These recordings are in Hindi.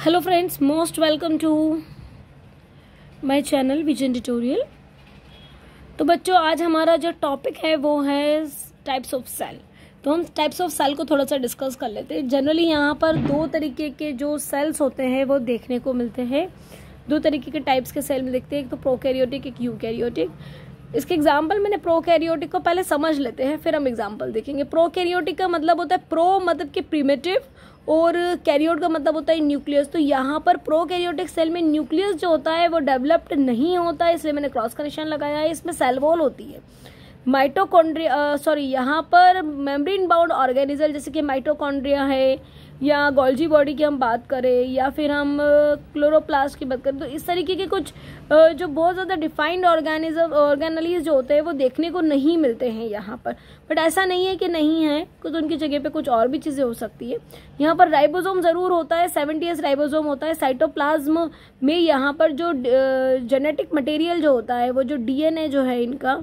Hello friends, most welcome to my channel vision tutorial. तो बच्चों, आज हमारा जो टॉपिक है वो है टाइप्स ऑफ सेल। तो हम टाइप्स ऑफ सेल को थोड़ा सा डिस्कस कर लेते हैं। जनरली यहाँ पर दो तरीके के जो सेल्स होते हैं वो देखने को मिलते हैं। दो तरीके के टाइप्स के सेल में देखते हैं, एक तो प्रोकैरियोटिक, एक यूकैरियोटिक। इसके एग्जाम्पल मैंने प्रोकैरियोटिक को पहले समझ लेते हैं, फिर हम एग्जाम्पल देखेंगे। प्रोकैरियोटिक का मतलब होता है प्रो मतलब कि प्रिमिटिव, और कैरियोट का मतलब होता है न्यूक्लियस। तो यहाँ पर प्रोकैरियोटिक सेल में न्यूक्लियस जो होता है वो डेवलप्ड नहीं होता है, इसलिए मैंने क्रॉस कनेक्शन लगाया है। इसमें सेल वॉल होती है। माइटोकॉन्ड्रिया यहाँ पर मेम्ब्रेन बाउंड ऑर्गेनिज्म, जैसे कि माइटोकॉन्ड्रिया है, या गोल्जी बॉडी की हम बात करें, या फिर हम क्लोरोप्लास्ट की बात करें, तो इस तरीके के कुछ जो बहुत ज़्यादा डिफाइंड ऑर्गेनलीज जो होते हैं वो देखने को नहीं मिलते हैं यहाँ पर। बट ऐसा नहीं है कि नहीं है, कुछ उनकी जगह पे कुछ और भी चीज़ें हो सकती है। यहाँ पर राइबोसोम ज़रूर होता है, 70S राइबोसोम होता है। साइटोप्लाज्म में यहाँ पर जो जेनेटिक मटेरियल जो होता है, वो जो DNA जो है, इनका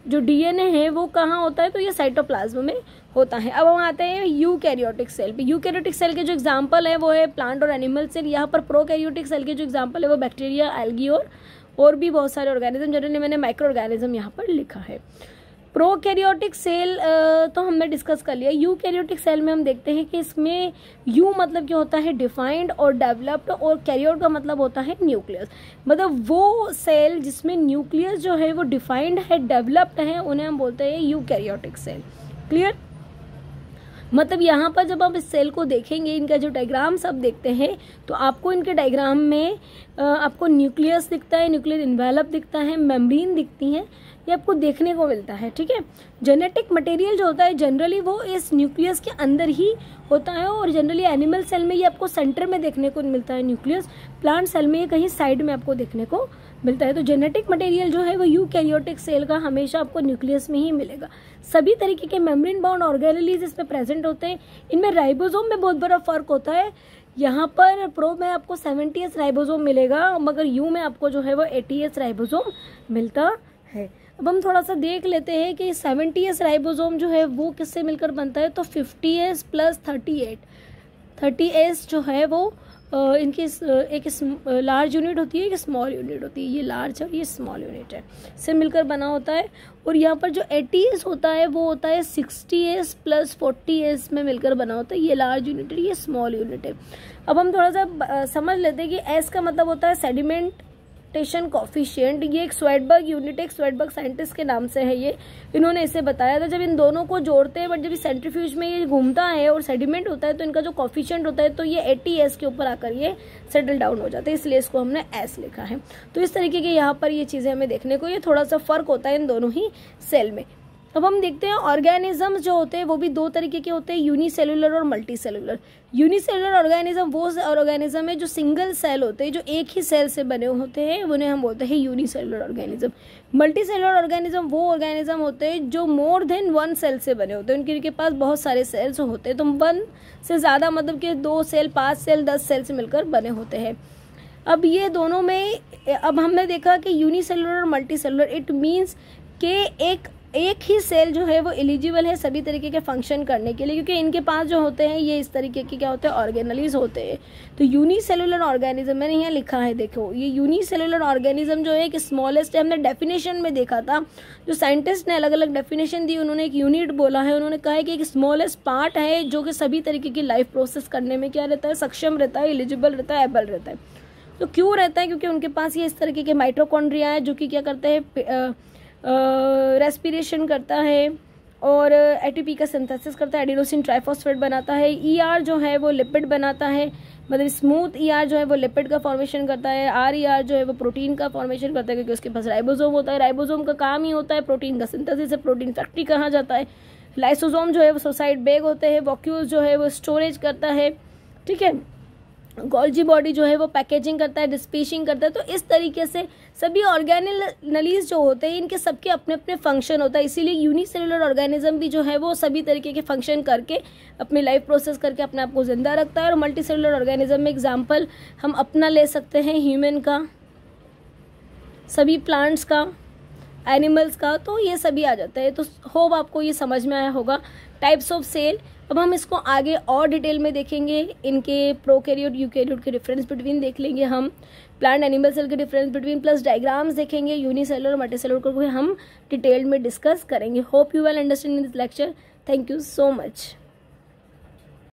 जो DNA है वो कहाँ होता है, तो ये साइटोप्लाज्म में होता है। अब हम आते हैं यूकैरियोटिक सेल पे। यूकैरियोटिक सेल के जो एग्जांपल है वो है प्लांट और एनिमल सेल। यहाँ पर प्रोकैरियोटिक सेल के जो एग्जांपल है वो बैक्टीरिया, एल्गी और भी बहुत सारे ऑर्गेनिज्म। जनरली मैंने माइक्रो ऑर्गेनिज्म यहाँ पर लिखा है। प्रोकैरियोटिक सेल तो हमने डिस्कस कर लिया। यूकैरियोटिक सेल में हम देखते हैं कि इसमें यू मतलब क्या होता है, डिफाइंड और डेवलप्ड, और कैरियोट का मतलब होता है न्यूक्लियस। मतलब वो सेल जिसमें न्यूक्लियस जो है वो डिफाइंड है, डेवलप्ड है, उन्हें हम बोलते हैं यूकैरियोटिक सेल। क्लियर? मतलब यहाँ पर जब आप इस सेल को देखेंगे, इनका जो डायग्राम सब देखते हैं, तो आपको इनके डायग्राम में आपको न्यूक्लियस दिखता है, न्यूक्लियर इन्वेलप दिखता है, मेम्ब्रेन दिखती है, ये आपको देखने को मिलता है। ठीक है। जेनेटिक मटेरियल जो होता है जनरली वो इस न्यूक्लियस के अंदर ही होता है, और जनरली एनिमल सेल में ये आपको सेंटर में देखने को मिलता है न्यूक्लियस। प्लांट सेल में ये कहीं साइड में आपको देखने को मिलता है। तो जेनेटिक मटेरियल जो है वो यूकैरियोटिक सेल का हमेशा आपको न्यूक्लियस में ही मिलेगा। सभी तरीके के मेम्ब्रेन बाउंड ऑर्गेनेलीज इसमें प्रेजेंट होते हैं। इनमें राइबोसोम में बहुत बड़ा फर्क होता है। यहाँ पर प्रो में आपको 70S राइबोसोम मिलेगा, मगर यू में आपको जो है वो 80S राइबोसोम मिलता है। अब हम थोड़ा सा देख लेते हैं कि 70S राइबोसोम जो है वो किससे मिलकर बनता है। तो 50S प्लस 30S जो है वो इनकी एक लार्ज यूनिट होती है, एक स्मॉल यूनिट होती है। ये लार्ज और ये स्मॉल यूनिट है, से मिलकर बना होता है। और यहाँ पर जो 80S होता है वो होता है 60S प्लस 40S में मिलकर बना होता है। ये लार्ज यूनिट है, ये स्मॉल यूनिट है। अब हम थोड़ा सा समझ लेते हैं कि S का मतलब होता है सेडिमेंटेशन कोफिशिएंट। ये एक स्वेडबर्ग यूनिट, एक स्वेडबर्ग साइंटिस्ट के नाम से है ये, इन्होंने इसे बताया था। जब इन दोनों को जोड़ते हैं, बट जब सेंट्रीफ्यूज में ये घूमता है और सेडिमेंट होता है, तो इनका जो कोफिशिएंट होता है तो ये 80S के ऊपर आकर ये सेटल डाउन हो जाते हैं, इसलिए इसको हमने S लिखा है। तो इस तरीके के यहाँ पर ये चीजें हमें देखने को, ये थोड़ा सा फर्क होता है इन दोनों ही सेल में। अब हम देखते हैं ऑर्गेनिज्म जो होते हैं वो भी दो तरीके के होते हैं, यूनिसेलुलर और मल्टीसेलुलर। यूनिसेलुलर ऑर्गेनिज्म वो ऑर्गेनिज्म है जो सिंगल सेल होते हैं, जो एक ही सेल से बने होते हैं, उन्हें हम बोलते हैं यूनिसेलुलर ऑर्गेनिज्म। मल्टीसेलुलर ऑर्गेनिज्म वो ऑर्गेनिज्म होते हैं जो मोर देन 1 सेल से बने होते हैं, उनके पास बहुत सारे सेल्स होते हैं। तो 1 से ज़्यादा मतलब कि 2 सेल, 5 सेल, 10 सेल से मिलकर बने होते हैं। अब ये दोनों में अब हमने देखा कि यूनिसेलुलर और मल्टीसेलुलर, इट मीन्स के एक ही सेल जो है वो एलिजिबल है सभी तरीके के फंक्शन करने के लिए, क्योंकि इनके पास जो होते हैं ये इस तरीके के क्या होते हैं, ऑर्गेनलीज होते हैं। तो यूनिसेलुलर ऑर्गेनिज्म मैंने यहाँ लिखा है, देखो ये यूनिसेलुलर ऑर्गेनिज्म जो है एक स्मॉलेस्ट है। हमने डेफिनेशन में देखा था, जो साइंटिस्ट ने अलग अलग डेफिनेशन दी, उन्होंने एक यूनिट बोला है। उन्होंने कहा है कि एक स्मॉलेस्ट पार्ट है जो कि सभी तरीके की लाइफ प्रोसेस करने में क्या रहता है, सक्षम रहता है, एलिजिबल रहता है, एबल रहता है। तो क्यों रहता है? क्योंकि उनके पास ये इस तरीके के माइटोकॉन्ड्रिया है जो कि क्या करते हैं, रेस्पिरेशन करता है और एटीपी का सिंथेसिस करता है, एडिनोसिन ट्राइफॉस्फेट बनाता है। ER जो है वो लिपिड बनाता है, मतलब स्मूथ ER जो है वो लिपिड का फॉर्मेशन करता है। RER जो है वो प्रोटीन का फॉर्मेशन करता है, क्योंकि उसके पास राइबोसोम होता है। राइबोसोम का काम ही होता है प्रोटीन का सिंथेसिस, है प्रोटीन फैक्ट्री कहा जाता है। लाइसोसोम जो है वो सुसाइड बैग होते हैं। वॉक्यूल्स जो है वो स्टोरेज करता है। ठीक है। गोल्जी बॉडी जो है वो पैकेजिंग करता है, डिस्पेचिंग करता है। तो इस तरीके से सभी ऑर्गेनलीज जो होते हैं इनके सबके अपने अपने फंक्शन होता है, इसीलिए यूनिसेलुलर ऑर्गेनिज्म भी जो है वो सभी तरीके के फंक्शन करके अपनी लाइफ प्रोसेस करके अपने आप को जिंदा रखता है। और मल्टीसेलुलर ऑर्गेनिज्म में एग्जाम्पल हम अपना ले सकते हैं ह्यूमन का, सभी प्लांट्स का, एनिमल्स का, तो ये सभी आ जाता है। तो होप आपको ये समझ में आया होगा टाइप्स ऑफ सेल। अब हम इसको आगे और डिटेल में देखेंगे, इनके प्रोकैरियोट यूकैरियोट के डिफरेंस बिटवीन देख लेंगे हम, प्लांट एनिमल सेल के डिफरेंस बिटवीन, प्लस डायग्राम्स देखेंगे, यूनिसेलुलर और मल्टीसेलुलर को हम डिटेल में डिस्कस करेंगे। Hope you will understand in this lecture. Thank you so much.